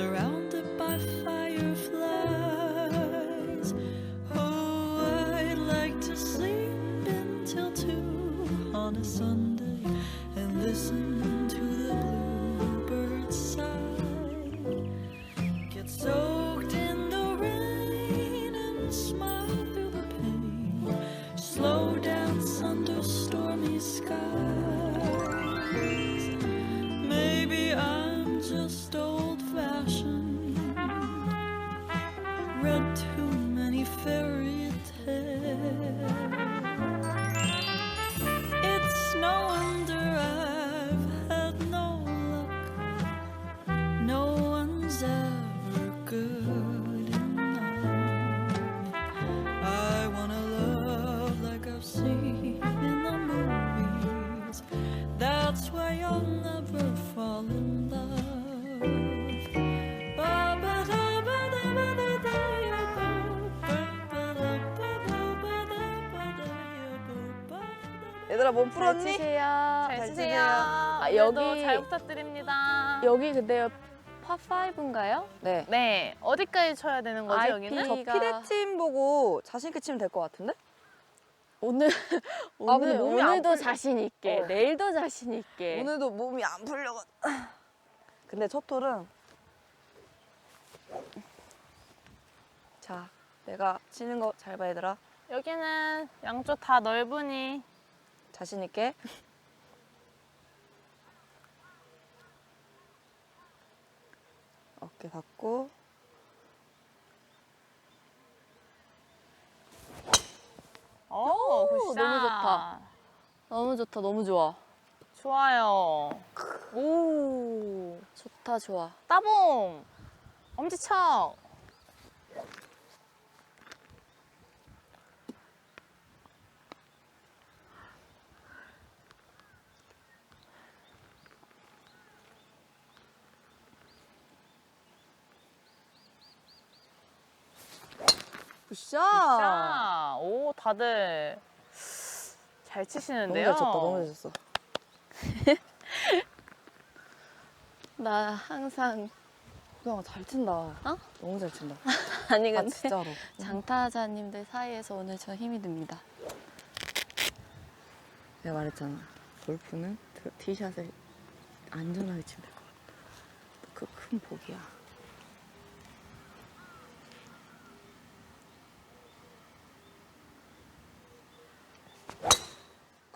surrounded by fireflies. Oh, I'd like to sleep until 2 on a Sunday and listen to the bluebirds sigh. Get soaked in the rain and smile through the pain. Slow dance under stormy skies. Maybe I'm just old-fashioned, read too many fairy tales. It's no wonder I've had no luck. No one's ever good enough. I wanna love like I've seen in the movies. That's why you'll never fall in love. 얘들아 몸 잘 풀었니? 치세요. 잘 잘 치세요. 치세요. 오늘도 잘 부탁드립니다. 여기 근데 파5인가요? 네. 네, 어디까지 쳐야 되는 거죠, IP 여기는? 저 피레팀 보고 자신 있게 치면 될 것 같은데? 오늘 근데 몸이 안 오늘도 풀려. 자신 있게, 내일도 자신 있게. 오늘도 몸이 안 풀려가. 근데 첫 톨은 자, 내가 치는 거 잘 봐 얘들아. 여기는 양쪽 다 넓으니 자신 있게. 어깨 받고. 오, 굿샷. 너무 좋다. 너무 좋다, 너무 좋아. 좋아요. 오, 좋다, 좋아. 따봉. 엄지척. 굿샷. 자, 오, 다들 잘 너무 치시는데요. 잘 쳤다. 너무 잘 쳤어. 나 항상 호경아 잘 친다. 너무 잘 친다. 아니 아 근데 진짜로. 장타자님들 사이에서 오늘 저 힘이 듭니다. 내가 말했잖아. 골프는 티샷을 안전하게 치면 될 것 같아. 그 큰 복이야.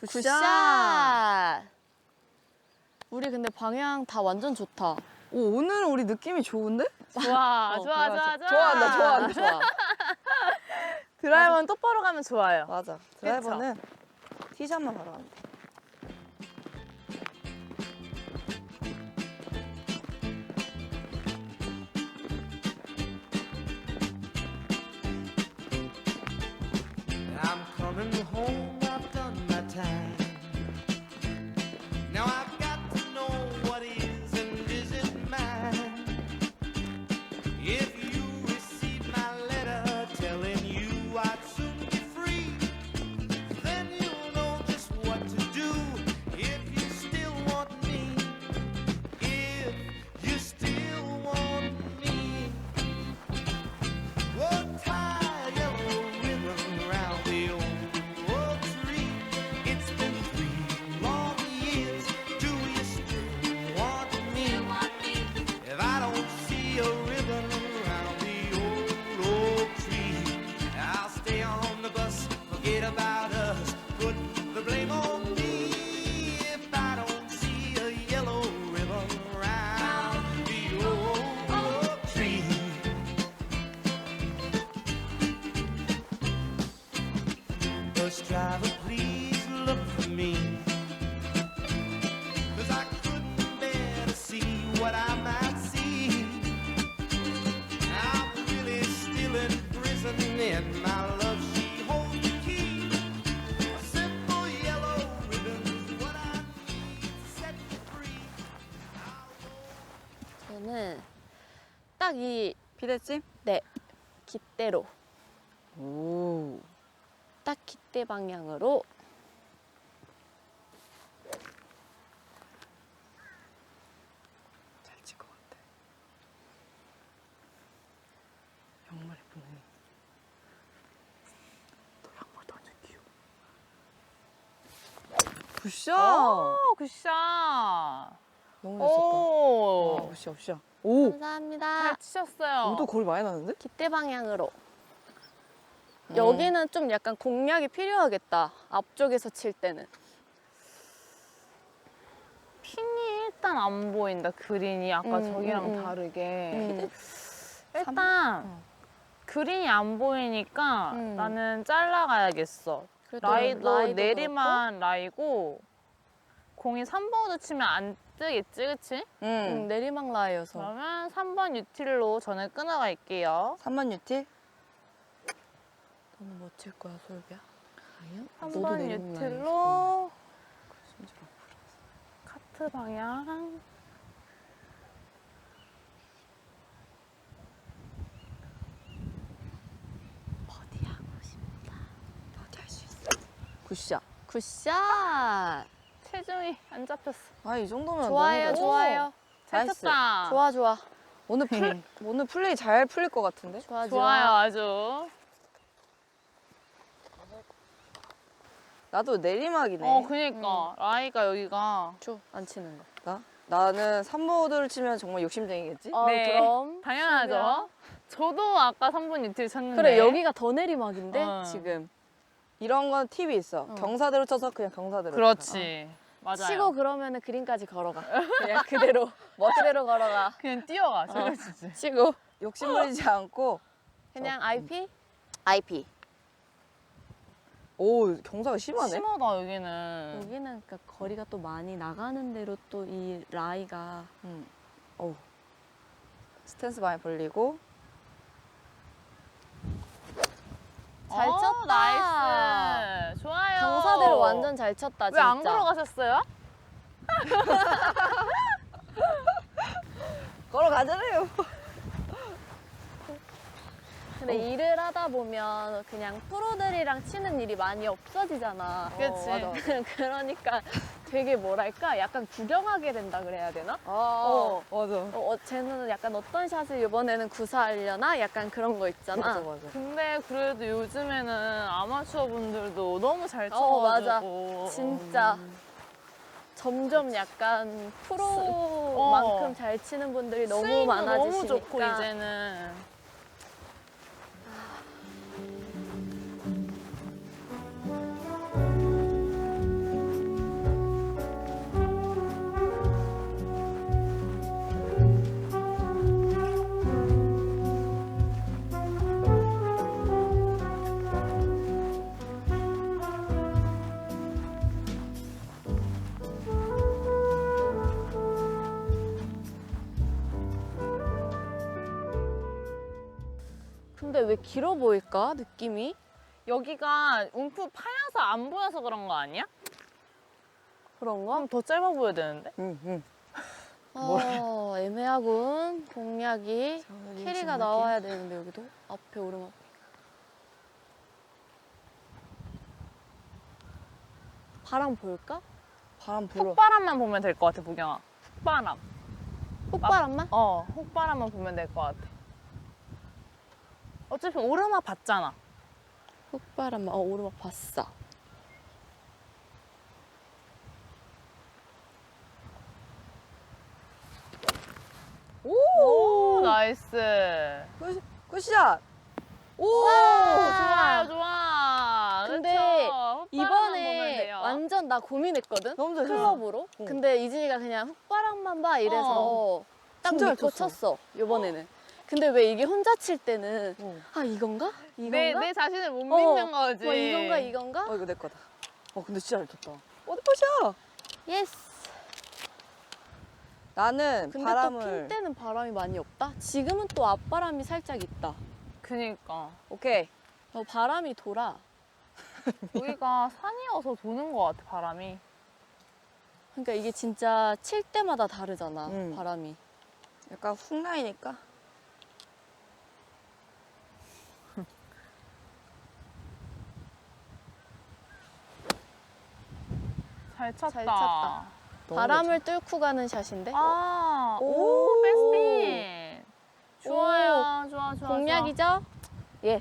굿샷! 우리 근데 방향 다 완전 좋다. 오, 오늘은 우리 느낌이 좋은데? 좋아, 좋아, 좋아, 좋아. 좋아한다. 드라이버는 똑바로 가면 좋아요. 맞아. 드라이버는 티샷만 바로 하면 돼. I'm coming home, I've done my time. Now I've got to know what is and isn't mine. If you receive my letter telling you I'd soon be free, then you'll know just what to do if you still want me. If you still want me. Oh, tie a yellow ribbon round the old tree. It's been 3 long years. Do you still want me? If I don't see a ribbon around the old tree, I'll stay on the bus, forget about us, put the blame on me. If I don't see a yellow ribbon around the old tree. Bus driver, please look for me, 'cause I couldn't bear to see what I might see. I'm really still in prison in my love, she holds the key. A simple yellow ribbon's what I need to set me free. 저는 딱 이 피레찜? 깃대로, 오. 딱 깃대 방향으로 잘 칠 것 같아. 양말 예쁘네. 너 양말 완전 귀여워. 굿샷! 오, 굿샷. 너무 잘 쳤다. 오, 와, 굿샷, 굿샷. 오! 감사합니다. 잘 치셨어요. 오도 거리 많이 나는데? 기대 방향으로. 여기는 좀 약간 공략이 필요하겠다. 앞쪽에서 칠 때는. 핀이 일단 안 보인다. 그린이 아까 저기랑 다르게. 일단 그린이 안 보이니까 나는 잘라가야겠어. 그래도 라이도 라이도 내리만 라이고 공이 3번으로 치면 안 뜨겠지, 그치? 그렇고, 내리막 라이여서. 그러면 3번 유틸로 저는 끊어갈게요. 3번 유틸? 너는 뭐 칠 거야, 솔비야? 아니야? 3번 유틸로 카트 방향. 버디하고 싶다. 어디 할 수 있어. 굿샷. 굿샷! 체중이 안 잡혔어. 아, 이 정도면 좋아요, 너무 좋아요. 잘 나이스. 쳤다. 좋아, 좋아. 오늘 플레이 잘 풀릴 것 같은데? 좋아, 좋아요, 좋아. 아주. 나도 내리막이네. 그니까. 라이가 여기가. 줘, 안 치는 거. 나는 3보드를 치면 정말 욕심쟁이겠지? 네. 그럼. 당연하죠. 저도 아까 3번 유틸 쳤는데. 그래, 여기가 더 내리막인데, 지금. 이런 건 팁이 있어. 경사대로 쳐서 그냥 경사대로. 그렇지. 맞아요. 치고 그러면은 그린까지 걸어가. 그냥 그대로. 그대로 걸어가. 그냥 뛰어가. 저려주지. 치고. 욕심부리지 않고. 그냥 IP? IP. 오, 경사가 심하네. 심하다, 여기는. 여기는 그러니까 거리가 또 많이 나가는 대로 또 이 라이가 어우. 스탠스 많이 벌리고. 잘 쳤다. 나이스. 좋아요. 경사대로 완전 잘 쳤다, 진짜. 왜 안 걸어가셨어요? 걸어가잖아요. 근데 일을 하다 보면 그냥 프로들이랑 치는 일이 많이 없어지잖아. 그치. 맞아. 그러니까 되게 뭐랄까 약간 구경하게 된다 그래야 되나? 맞아. 쟤는 약간 어떤 샷을 이번에는 구사하려나? 약간 그런 거 있잖아. 맞아, 맞아. 근데 그래도 요즘에는 아마추어 분들도 너무 잘 맞아. 쳐가지고. 진짜 점점 약간 프로만큼 잘 치는 분들이 너무 스윙도 많아지시니까. 너무 좋고 이제는. 근데 왜 길어 보일까? 느낌이? 여기가 움프 파여서 안 보여서 그런 거 아니야? 그런가? 그럼 더 짧아 보여야 되는데? 응. 애매하군. 공략이. 캐리가 나와야 되는데 여기도 앞에 오르막. 바람 볼까? 바람 불어. 훅바람만 보면 될 것 같아, 보경아. 훅바람. 훅바람만? 훅바람만 보면 될 것 같아. 어차피 오르막 봤잖아. 훅바람만. 오르막 봤어. 오, 나이스. 굿샷. 오! 좋아요, 좋아. 근데 그쵸? 훅바람만 보면 이번에 돼요. 완전 나 고민했거든? 너무 잘 쳤어. 클럽으로. 근데 이진이가 그냥 훅바람만 봐 이래서 딱 진짜 잘 믿고 쳤어. 쳤어, 이번에는. 근데 왜 이게 혼자 칠 때는 이건가? 이건가? 내 자신을 못 믿는 거지. 뭐 이건가? 이거 내 거다. 근데 진짜 잘 쳤다. 내 컷이야. 예스. 나는 근데 또 바람을. 필 때는 바람이 많이 없다? 지금은 또 앞바람이 살짝 있다. 그니까. 오케이. 바람이 돌아. 여기가 산이어서 도는 것 같아, 바람이. 그러니까 이게 진짜 칠 때마다 다르잖아, 바람이. 약간 훅 나이니까. 잘 쳤다. 잘 쳤다. 바람을 뚫고 가는 샷인데? 오, 오. 베스핀. 좋아요. 좋아. 공략이 마지막이죠? 예.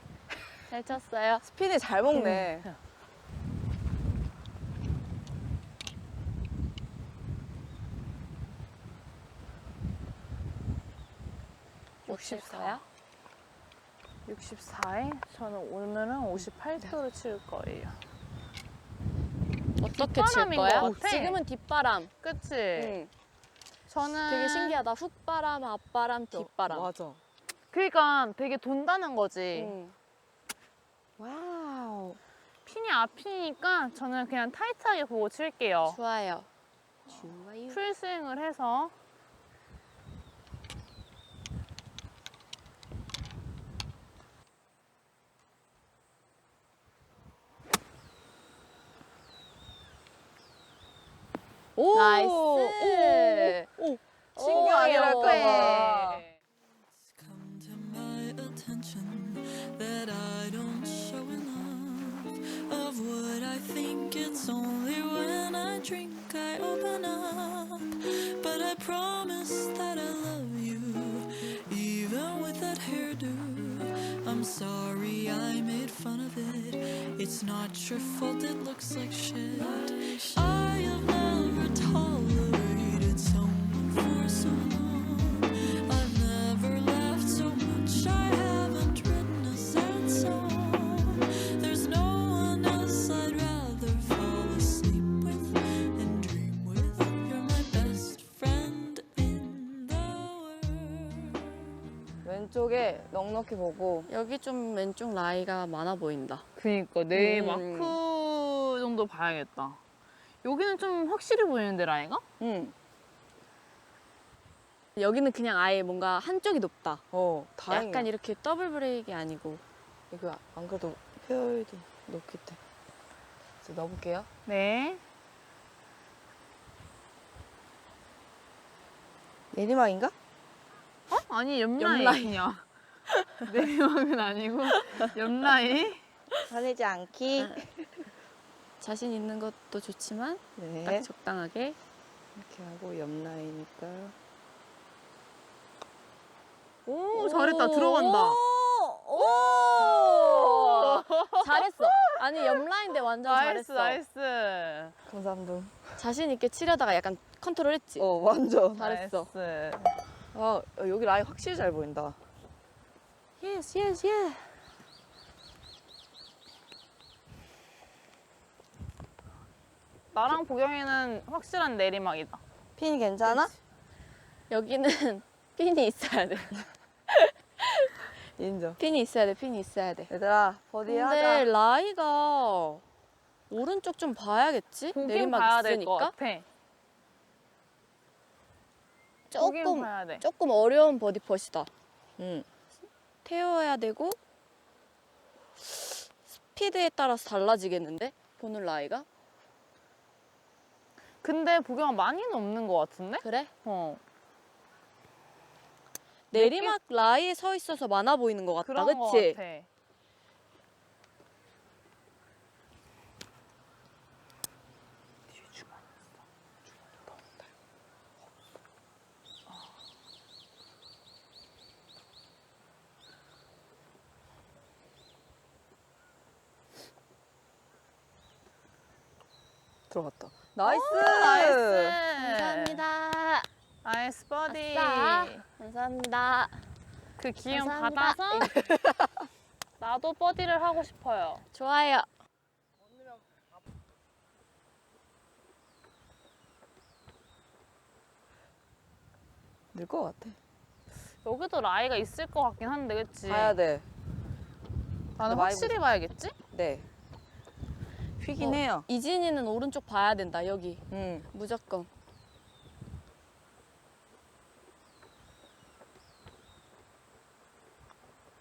잘 쳤어요. 스피드 잘 먹네. 64요? 64에 저는 오늘은 58도로 칠 거예요. 어떻게 칠 뒷바람인 거야? 것 같아. 지금은 뒷바람. 그치? 응. 저는 되게 신기하다. 훅바람, 앞바람, 뒷바람. 맞아. 그러니까 되게 돈다는 거지. 응. 와우. 핀이 앞이니까 저는 그냥 타이트하게 보고 칠게요. 좋아요. 좋아요. 풀스윙을 해서 오. 나이스. 오. 오, 친구 아니랄까 봐. 네. Come to my attention that I don't show enough of what I think. It's only when I drink I open up, but I promise that I love you even with that hairdo. I'm sorry I made fun of it. It's not your fault, it looks like shit. I have never tolerated someone for so long. I've never laughed so much, I haven't written a sad song. There's no one else I'd rather fall asleep with and dream with. You're my best friend in the world. 왼쪽에 넉넉히 보고. 여기 좀 왼쪽 라이가 많아 보인다. 그니까 내 음. 마크 정도 봐야겠다. 여기는 좀 확실히 보이는데 라이가? 응. 여기는 그냥 아예 뭔가 한쪽이 높다. 다행이야. 약간 이렇게 더블 브레이크가 아니고. 이거 안 그래도 페어웨이도 넣기 때. 이제 넣어볼게요. 네. 내리막인가? 아니 옆라인. 옆라인이야. 내리막은 아니고 옆라인. 화내지 않기. 자신 있는 것도 좋지만 네. 딱 적당하게. 이렇게 하고 옆라인이니까. 오 잘했다 들어간다. 오! 잘했어. 아니 옆라인인데 완전 나이스 잘했어. 나이스. 감사합니다. 자신 있게 치려다가 약간 컨트롤했지. 완전. 잘했어. 나이스. 아, 여기 라인 확실히 잘 보인다. 예스 예스 예. 나랑 보경이는 확실한 내리막이다. 핀 괜찮아? 여기는 핀이 있어야 돼. 인정. 핀이 있어야 돼. 핀이 있어야 돼. 얘들아, 버디 근데 하자. 라이가 오른쪽 좀 봐야겠지? 보긴 내리막 봐야 될 것 있으니까. 같아. 보긴 조금 봐야 돼. 조금 어려운 버디 퍼시다. 응. 태워야 되고 스피드에 따라서 달라지겠는데? 보는 라이가? 근데 보경아 많이는 없는 것 같은데? 그래? 어. 내리막 라이에 서 있어서 많아 보이는 것 같다. 그런 것 그치? 같아. 들어갔다. 나이스! 나이스. 감사합니다. 나이스 버디. 아싸. 감사합니다. 그 기운 감사합니다. 받아서 나도 버디를 하고 싶어요. 좋아요. 늘 것 같아. 여기도 라이가 있을 것 같긴 한데, 그치? 봐야 돼. 나는 많이 확실히 봐야겠지? 네. 휘긴 해요. 이진이는 오른쪽 봐야 된다. 여기 응. 무조건.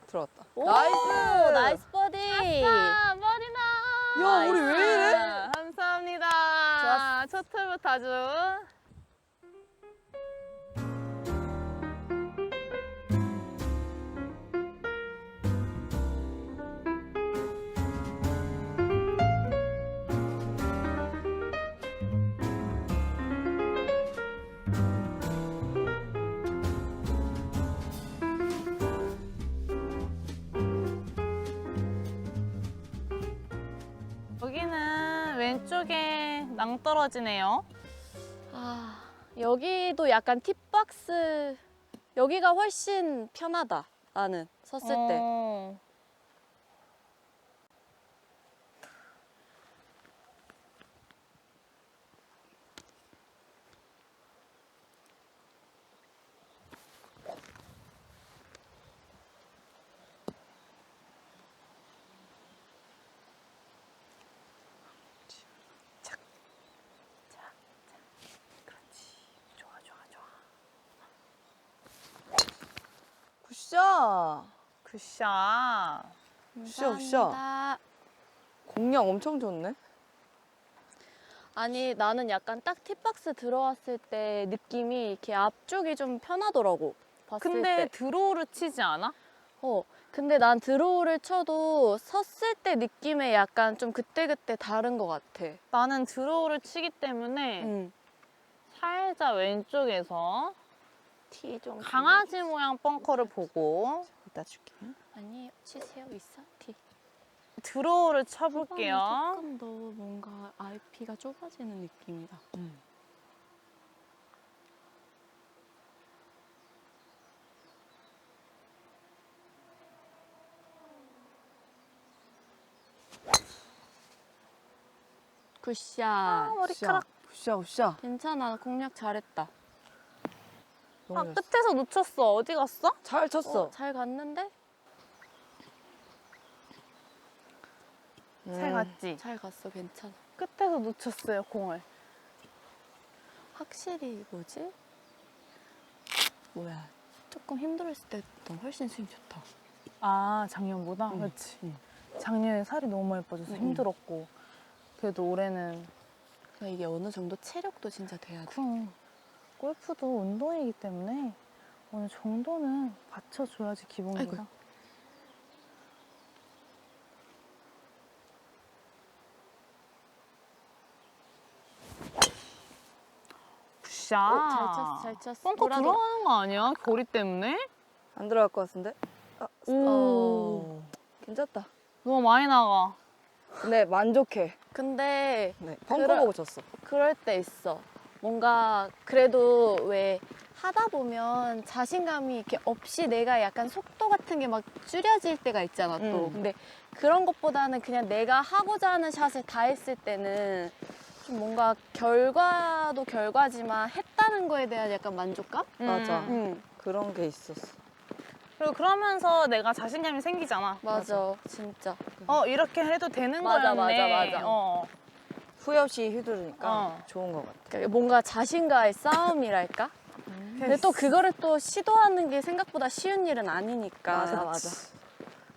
들어갔다. 오, 나이스! 나이스 버디. 아, 버디다! 야, 우리 왜 이래? 감사합니다. 좋았어. 첫 툴부터 아주. 왼쪽에 낭떠러지네요. 아, 여기도 약간 팁박스. 여기가 훨씬 편하다. 나는 섰을 때. 어. 굿샷. 굿샷. 굿샷. 감사합니다. 공략 엄청 좋네. 아니, 나는 약간 딱 팁박스 들어왔을 때 느낌이 이렇게 앞쪽이 좀 편하더라고. 봤을 근데 때. 드로우를 치지 않아? 근데 난 드로우를 쳐도 섰을 때 느낌에 약간 좀 그때그때 다른 것 같아. 나는 드로우를 치기 때문에 응. 살짝 왼쪽에서 티 좀. 강아지 모양 벙커를 보고 이따 줄게. 아니, 치세요. 있어? 티. 드로우를 쳐볼게요. 조금 더 뭔가 IP가 좁아지는 느낌이다. 굿샷. 머리카락. 굿샷, 굿샷. 괜찮아. 공략 잘했다. 너무 아, 잘했어. 끝에서 놓쳤어. 어디 갔어? 잘 쳤어. 잘 갔는데? 잘 갔지? 잘 갔어. 괜찮아. 끝에서 놓쳤어요, 공을. 확실히 뭐지? 뭐야. 조금 힘들었을 때보다 훨씬 스윙 좋다. 아, 작년보다? 응. 그렇지. 응. 작년에 살이 너무 많이 빠져서 응. 힘들었고. 그래도 올해는 그러니까 이게 어느 정도 체력도 진짜 돼야 돼. 골프도 운동이기 때문에 어느 정도는 받쳐줘야지 기본기가. 아이고. 굿샷. 잘 쳤어. 잘 쳤어. 벙커 뭐라도- 들어가는 거 아니야? 거리 때문에? 안 들어갈 것 같은데? 오. 괜찮다. 너무 많이 나가. 근데 만족해. 근데 네. 벙커 그러- 보고 쳤어. 그럴 때 있어. 뭔가 그래도 왜 하다 보면 자신감이 이렇게 없이 내가 약간 속도 같은 게 막 줄여질 때가 있잖아 또. 근데 그런 것보다는 그냥 내가 하고자 하는 샷을 다 했을 때는 좀 뭔가 결과도 결과지만 했다는 거에 대한 약간 만족감? 맞아. 응, 그런 게 있었어. 그리고 그러면서 내가 자신감이 생기잖아. 맞아. 진짜. 이렇게 해도 되는 맞아, 거였네. 맞아. 후회 없이 휘두르니까 어. 좋은 것 같아. 그러니까 뭔가 자신과의 싸움이랄까? 근데 또 그거를 또 시도하는 게 생각보다 쉬운 일은 아니니까. 맞아, 맞아.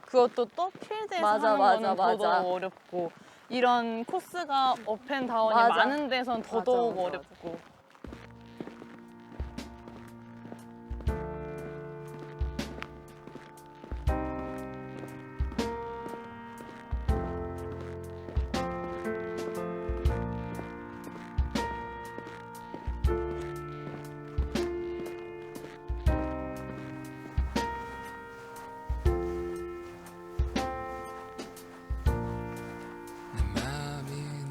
그것도 또 필드에서 맞아, 하는 맞아, 거는 맞아. 더더욱 어렵고 이런 코스가 업앤다운이 맞아. 많은 데선 더더욱 맞아, 맞아. 어렵고.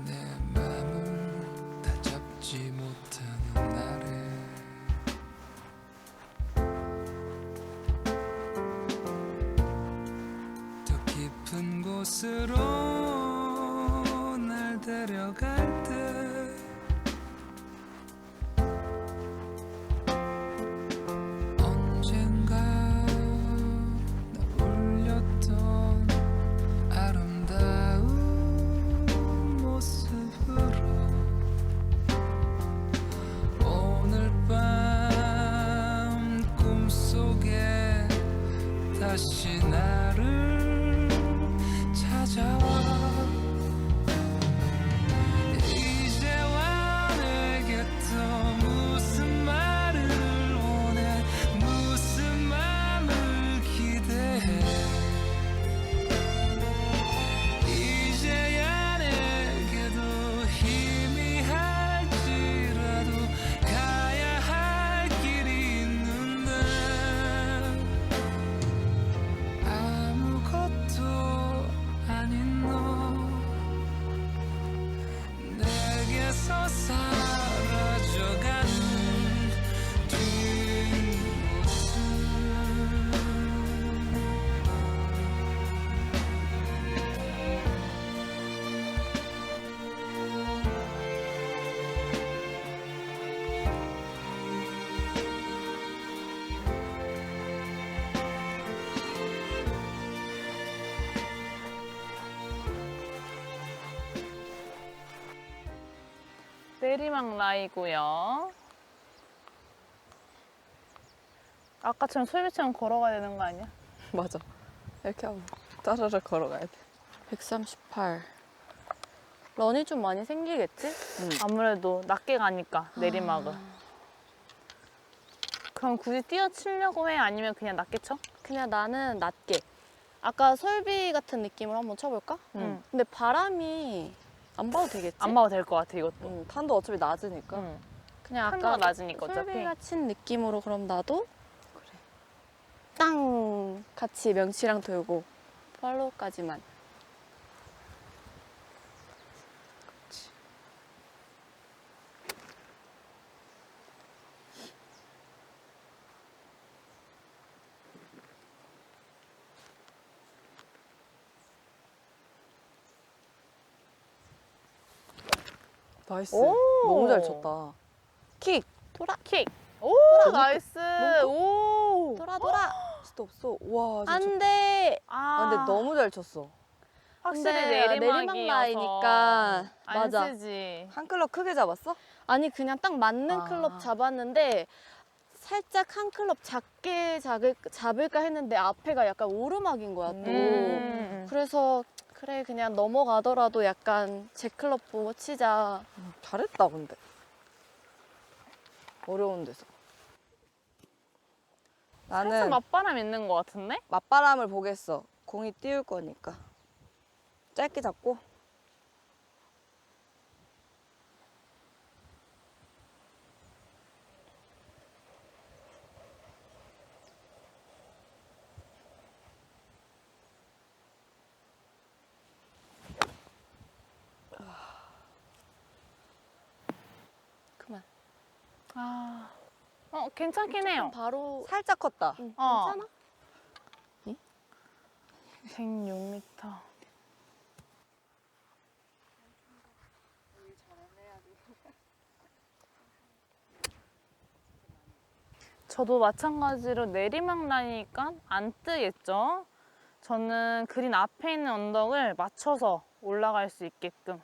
내 맘을 다 잡지 못하는 나를 더 깊은 곳으로 날 데려갈 때 언젠가 나 울렸던 아름다운 모습으로 오늘 밤 꿈속에 다시 나를 찾아와 이제와 내게 또 무슨 말을 원해 무슨 맘을 기대해 이제야 내게도 희미할지라도 가야 할 길이 있는데 아무것도 내리막 라이고요. 아까처럼 솔비처럼 걸어가야 되는 거 아니야? 맞아. 이렇게 하고 따라라 걸어가야 돼. 138. 런이 좀 많이 생기겠지? 아무래도 낮게 가니까 내리막은. 그럼 굳이 뛰어치려고 해? 아니면 그냥 낮게 쳐? 그냥 나는 낮게. 아까 솔비 같은 느낌으로 한번 쳐볼까? 응. 근데 바람이 안 봐도 되겠지? 안 봐도 될 것 같아 이것도. 탄도 어차피 낮으니까. 응. 그냥 탄도가 아까 낮으니까 어차피. 솔비가 친 느낌으로 그럼 나도 땅 같이 명치랑 돌고 팔로우까지만. 나이스. 오! 너무 잘 쳤다. 킥! 돌아! 킥. 오 나이스. 오. 돌아! 진짜 없어. 와, 진짜. 안 돼! 아, 근데 너무 잘 쳤어. 확실히 근데 내리막이어서 내리막 라이니까 안 맞아. 쓰지. 한 클럽 크게 잡았어? 아니 그냥 딱 맞는 아. 클럽 잡았는데 살짝 한 클럽 작게 잡을까 했는데 앞에가 약간 오르막인 거야 또. 그래서 그래 그냥 넘어가더라도 약간 제 클럽 보고 치자. 잘했다, 근데. 어려운 데서. 살짝 나는 맞바람 있는 것 같은데? 맞바람을 보겠어. 공이 띄울 거니까. 짧게 잡고. 그만. 아, 괜찮긴 해요. 바로 살짝 컸다. 응, 어. 괜찮아? 106m. 저도 마찬가지로 내리막 라이니까 안 뜨겠죠? 저는 그린 앞에 있는 언덕을 맞춰서 올라갈 수 있게끔.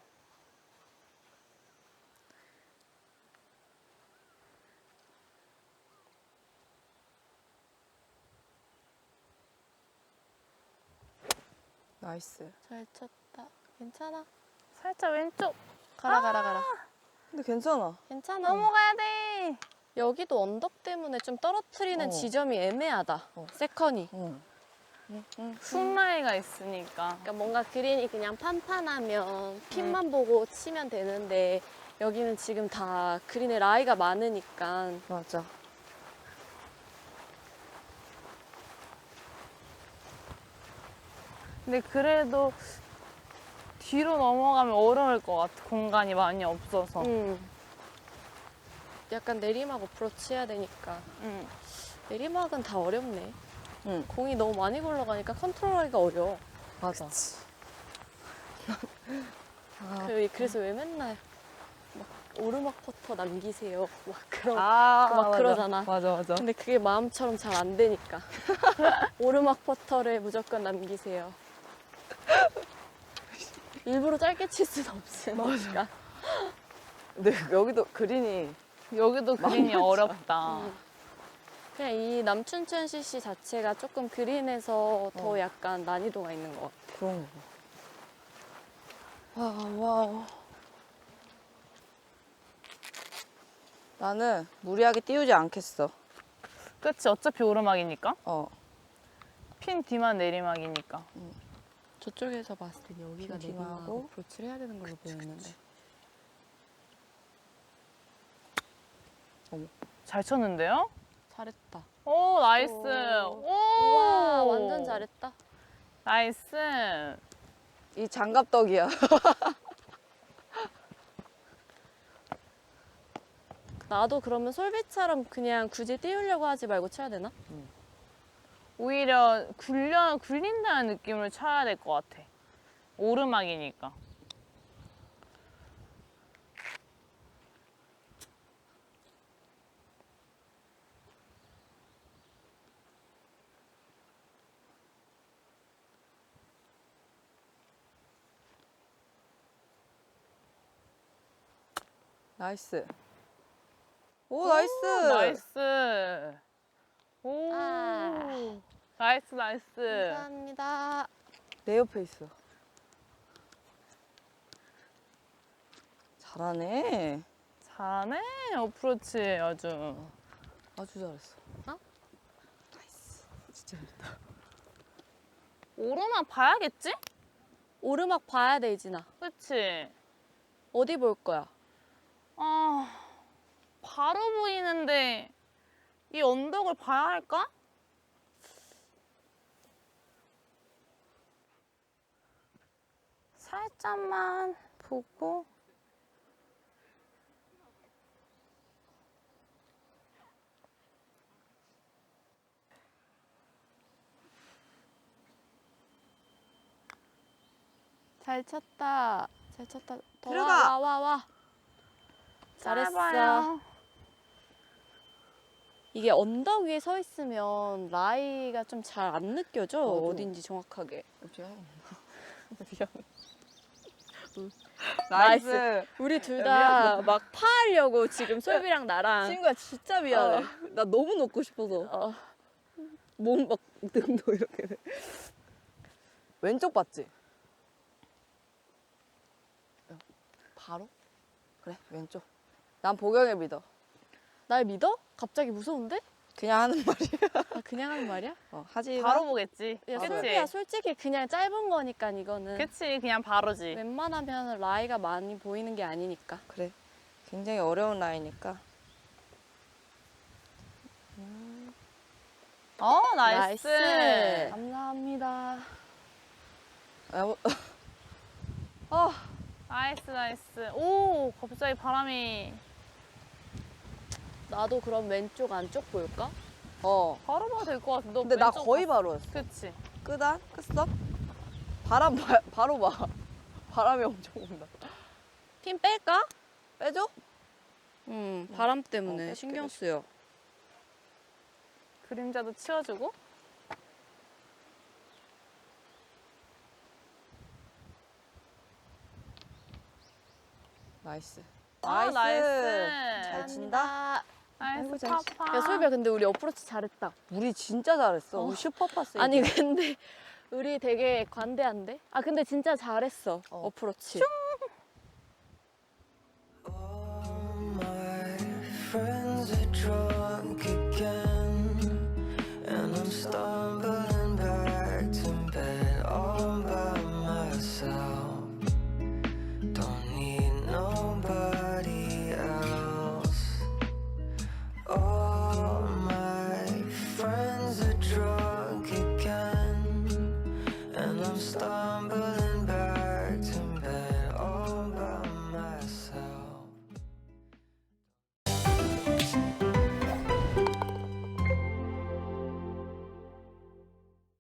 나이스. 잘 쳤다. 괜찮아. 살짝 왼쪽 가라. 근데 괜찮아. 괜찮아. 넘어가야 돼. 여기도 언덕 때문에 좀 떨어뜨리는 어. 지점이 애매하다. 세컨이. 응. 훅라이가 있으니까. 그러니까 뭔가 그린이 그냥 판판하면 핀만 보고 치면 되는데 여기는 지금 다 그린에 라이가 많으니까 맞아. 근데 그래도 뒤로 넘어가면 어려울 것 같아. 공간이 많이 없어서. 약간 내리막 어프로치 해야 되니까 응. 내리막은 다 어렵네. 응. 공이 너무 많이 굴러가니까 컨트롤하기가 어려워. 맞아. 그래서 왜 맨날 막 오르막 퍼터 남기세요. 막 그런 막 막 그러잖아. 맞아. 근데 그게 마음처럼 잘 안 되니까 오르막 퍼터를 무조건 남기세요. 일부러 짧게 칠 수는 없으니까. 근데 여기도 그린이 여기도 그린이 어렵다. 그냥 이 남춘천 CC 자체가 조금 그린에서 더 약간 난이도가 있는 것 같아. 그런 거. 와. 나는 무리하게 띄우지 않겠어. 그치? 어차피 오르막이니까. 핀 핀 뒤만 내리막이니까. 저쪽에서 봤을 때 여기가 내리막 조심하고. 어프로치를 해야 되는 걸로 보였는데. 잘 쳤는데요? 잘했다. 오, 나이스. 오. 오. 와 완전 잘했다. 나이스. 이 장갑 덕이야. 나도 그러면 솔비처럼 그냥 굳이 띄우려고 하지 말고 쳐야 되나? 오히려 굴린다는 느낌을 쳐야 될 것 같아. 오르막이니까. 나이스. 오, 나이스. 나이스. 오. 아. 나이스, 나이스. 감사합니다. 내 옆에 있어. 잘하네. 잘하네, 어프로치 아주. 아주 잘했어. 어? 나이스. 진짜 잘했다. 오르막 봐야겠지? 오르막 봐야 돼, 이진아. 그치? 어디 볼 거야? 아, 바로 보이는데 이 언덕을 봐야 할까? 살짝만 보고. 잘 쳤다. 잘 쳤다. 더 들어가. 와. 잘했어. 짧아요. 이게 언덕 위에 서 있으면 라이가 좀 잘 안 느껴져. 맞아. 어딘지 정확하게. 나이스. 우리 둘 야, 다 막 파하려고 지금 솔비랑 나랑. 친구야, 진짜 미안해. 어. 나 너무 넣고 싶어서. 어. 몸 막 등도 이렇게 돼. 왼쪽 봤지? 바로? 그래, 왼쪽. 난 보경을 믿어. 날 믿어? 갑자기 무서운데? 그냥 하는 말이야. 아, 그냥 하는 말이야? 하지만 바로 보겠지. 야, 그치? 솔비야, 솔직히 그냥 짧은 거니까 이거는. 그치, 그냥 바로지. 웬만하면 라이가 많이 보이는 게 아니니까. 그래. 굉장히 어려운 라인이니까. 나이스. 감사합니다. 나이스, 나이스. 오, 갑자기 바람이. 나도 그럼 왼쪽 안쪽 볼까? 바로 봐도 될 것 같은데. 너 근데 나 왼쪽 거의 봤어? 바로였어. 그치. 끄다? 끄어? 바로 봐. 바람이 엄청 온다. 핀 뺄까? 빼줘? 바람 때문에 뺄게, 신경 뺄게. 쓰여. 그림자도 치워주고. 나이스. 아, 나이스. 잘 친다. 나이스, 아이고, 잘 파파. 야, 솔비야, 근데 우리 어프로치 잘했다. 우리 진짜 잘했어. 우리 슈퍼파스. 아니, 근데 우리 되게 관대한데? 아, 근데 진짜 잘했어. 어프로치. All my friends are drunk again, and I'm stumbling